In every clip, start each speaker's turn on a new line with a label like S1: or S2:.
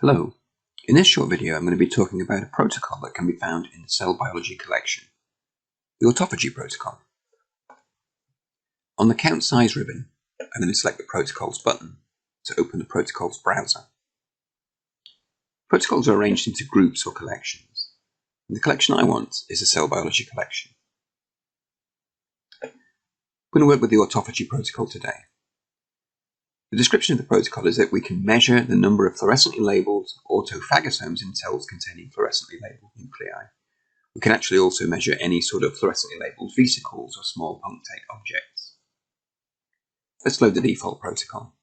S1: Hello, in this short video I'm going to be talking about a protocol that can be found in the cell biology collection, the Autophagy protocol. On the Count Size ribbon, I'm going to select the Protocols button to open the Protocols browser. Protocols are arranged into groups or collections, and the collection I want is a cell biology collection. I'm going to work with the Autophagy protocol today. The description of the protocol is that we can measure the number of fluorescently labelled autophagosomes in cells containing fluorescently labelled nuclei. We can actually also measure any sort of fluorescently labelled vesicles or small punctate objects. Let's load the default protocol.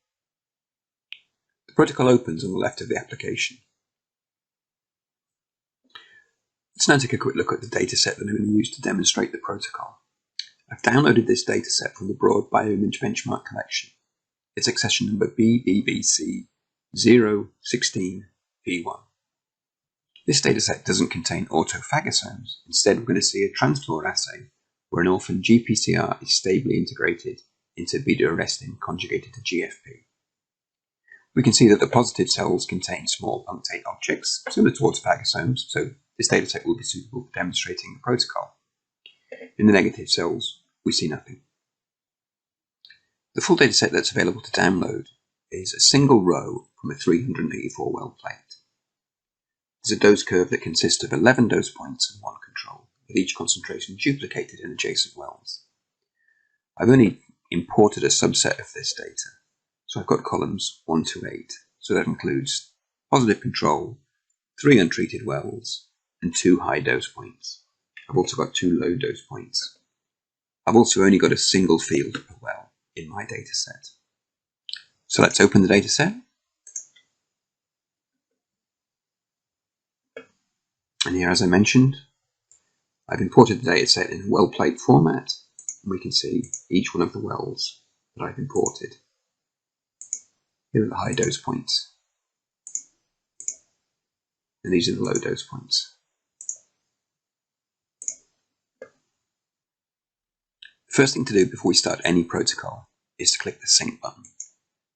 S1: The protocol opens on the left of the application. Let's now take a quick look at the dataset that I'm going to use to demonstrate the protocol. I've downloaded this dataset from the broad bioimage benchmark collection. Its accession number BBBC016V1. This dataset doesn't contain autophagosomes. Instead, we're going to see a transfluor assay where an orphan GPCR is stably integrated into beta-arrestin conjugated to GFP. We can see that the positive cells contain small punctate objects similar to autophagosomes, so this dataset will be suitable for demonstrating the protocol. In the negative cells, we see nothing. The full dataset that's available to download is a single row from a 384 well plate. There's a dose curve that consists of 11 dose points and 1 control, with each concentration duplicated in adjacent wells. I've only imported a subset of this data, so I've got columns 1 to 8, so that includes positive control, 3 untreated wells, and 2 high dose points. I've also got 2 low dose points. I've also only got a single field per well in my dataset. So let's open the dataset. And here, as I mentioned, I've imported the dataset in a well plate format, and we can see each one of the wells that I've imported. Here are the high dose points, and these are the low dose points. The first thing to do before we start any protocol is to click the Sync button.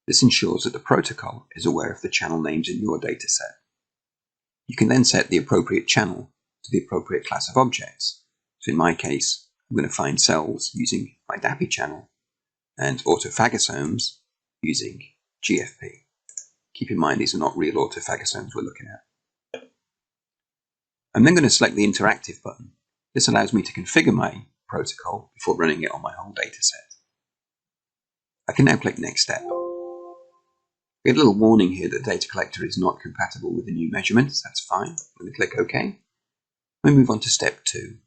S1: This ensures that the protocol is aware of the channel names in your dataset. You can then set the appropriate channel to the appropriate class of objects. So in my case, I'm going to find cells using my DAPI channel and autophagosomes using GFP. Keep in mind these are not real autophagosomes we're looking at. I'm then going to select the Interactive button. This allows me to configure my protocol before running it on my whole dataset. I can now click Next Step. We get a little warning here that the data collector is not compatible with the new measurements. That's fine. I'm going to click OK. We move on to Step 2.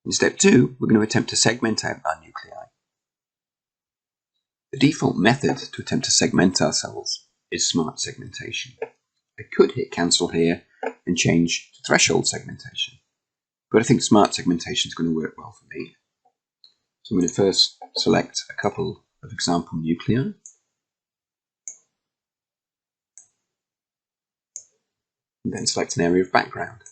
S1: In Step 2, we're going to attempt to segment out our nuclei. The default method to attempt to segment our cells is smart segmentation. I could hit Cancel here and change to threshold segmentation, but I think smart segmentation is going to work well for me. So I'm going to first select a couple of example nuclei. And then select an area of background.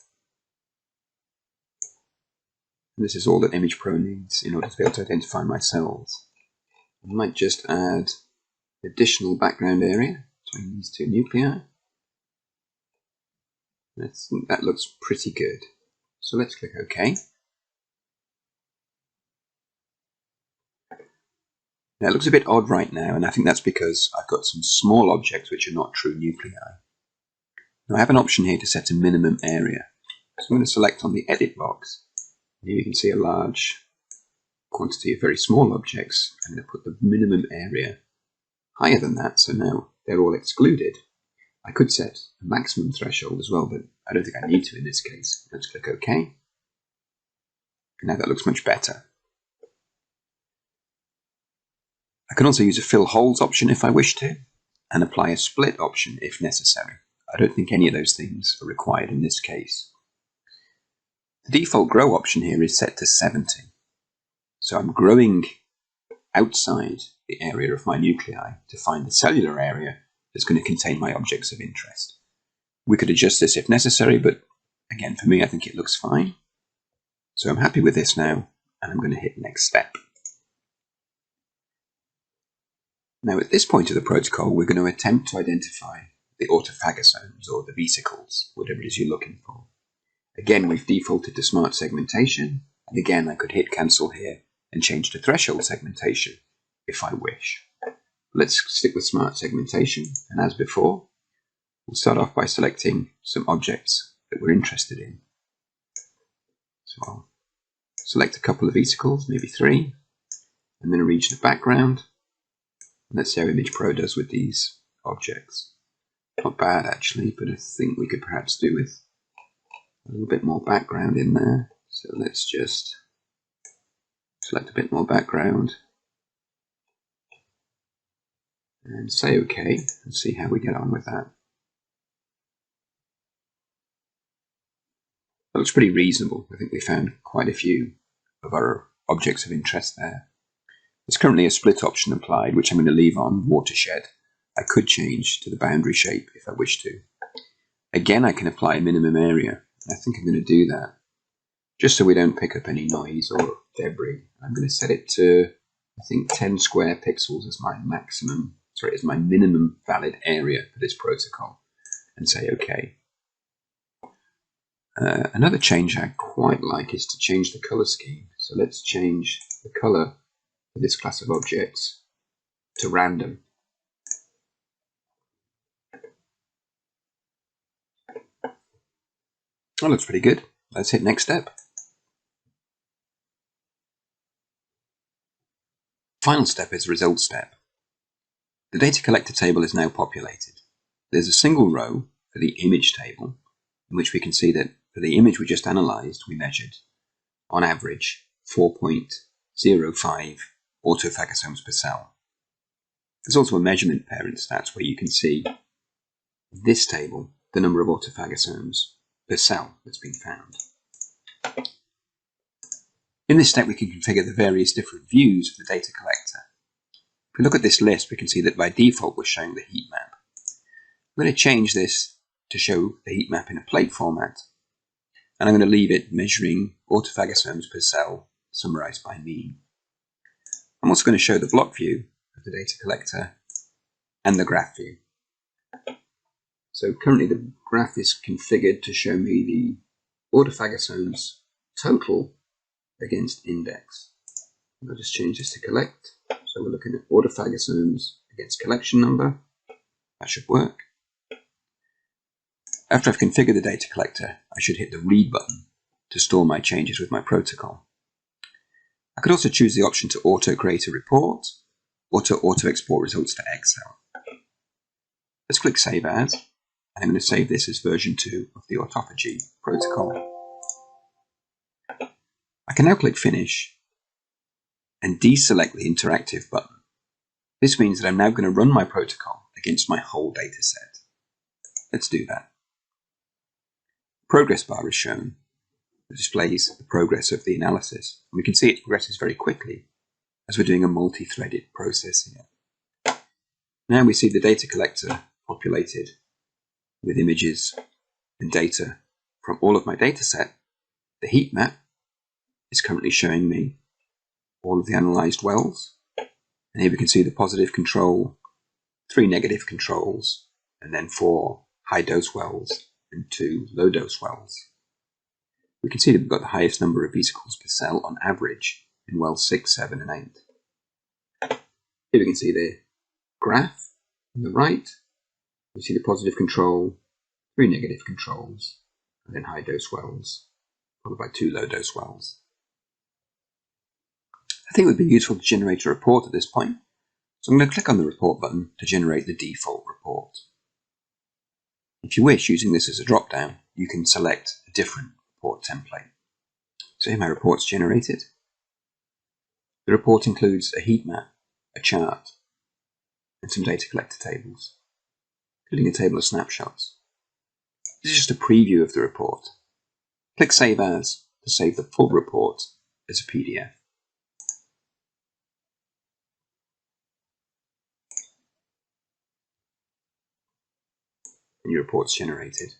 S1: And this is all that Image-Pro needs in order to be able to identify my cells. I might just add additional background area between these two nuclei. That looks pretty good. So let's click OK. Now it looks a bit odd right now, and I think that's because I've got some small objects which are not true nuclei. Now I have an option here to set a minimum area. So I'm going to select on the Edit box. Here you can see a large quantity of very small objects. I'm going to put the minimum area higher than that, so now they're all excluded. I could set a maximum threshold as well, but I don't think I need to in this case. Let's click OK. And now that looks much better. I can also use a Fill Holes option if I wish to, and apply a Split option if necessary. I don't think any of those things are required in this case. The default Grow option here is set to 70. So I'm growing outside the area of my nuclei to find the cellular area that's going to contain my objects of interest. We could adjust this if necessary, but again, for me, I think it looks fine. So I'm happy with this now, and I'm going to hit Next Step. Now at this point of the protocol, we're going to attempt to identify the autophagosomes or the vesicles, whatever it is you're looking for. Again, we've defaulted to smart segmentation, and again I could hit cancel here and change to threshold segmentation if I wish. Let's stick with smart segmentation, and as before, we'll start off by selecting some objects that we're interested in. So I'll select a couple of vesicles, maybe 3, and then a region of background. And let's see how Image-Pro does with these objects. Not bad actually, but I think we could perhaps do with a little bit more background in there. So let's just select a bit more background and say OK and see how we get on with that. That looks pretty reasonable. I think we found quite a few of our objects of interest there. There's currently a split option applied, which I'm going to leave on, watershed. I could change to the boundary shape if I wish to. Again, I can apply a minimum area. I think I'm going to do that just so we don't pick up any noise or debris. I'm going to set it to, I think, 10 square pixels as my maximum, sorry, as my minimum valid area for this protocol, and say OK. Another change I quite like is to change the color scheme. So let's change the color for this class of objects to random. That looks pretty good. Let's hit next step. Final step is result step. The data collector table is now populated. There's a single row for the image table, in which we can see that for the image we just analysed, we measured, on average, 4.05 autophagosomes per cell. There's also a measurement parent stats where you can see this table, the number of autophagosomes per cell that's been found. In this step, we can configure the various different views of the data collector. If we look at this list, we can see that by default we're showing the heat map. I'm going to change this to show the heat map in a plate format, and I'm going to leave it measuring autophagosomes per cell summarized by mean. I'm also going to show the block view of the data collector and the graph view. So currently the graph is configured to show me the autophagosomes total against index. I'll just change this to collect. So we're looking at autophagosomes against collection number. That should work. After I've configured the data collector, I should hit the read button to store my changes with my protocol. I could also choose the option to auto-create a report or to auto-export results to Excel. Let's click Save As, and I'm going to save this as version 2 of the Autophagy protocol. I can now click Finish and deselect the interactive button. This means that I'm now going to run my protocol against my whole data set. Let's do that. The progress bar is shown. It displays the progress of the analysis. And we can see it progresses very quickly as we're doing a multi-threaded process here. Now we see the data collector populated with images and data from all of my data set. The heat map is currently showing me all of the analysed wells. And here we can see the positive control, 3 negative controls, and then 4 high dose wells and 2 low dose wells. We can see that we've got the highest number of vesicles per cell on average in wells 6, 7, and 8. Here we can see the graph on the right. We see the positive control, 3 negative controls, and then high dose wells, followed by 2 low dose wells. I think it would be useful to generate a report at this point, so I'm going to click on the report button to generate the default report. If you wish, using this as a drop-down, you can select a different report template. So here my report's generated. The report includes a heat map, a chart, and some data collector tables, including a table of snapshots. This is just a preview of the report. Click Save As to save the full report as a PDF. And your report's generated.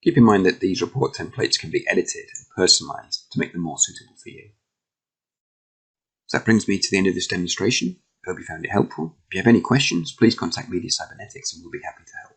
S1: Keep in mind that these report templates can be edited and personalized to make them more suitable for you. So that brings me to the end of this demonstration Hope you found it helpful. If you have any questions, please contact Media Cybernetics and we'll be happy to help.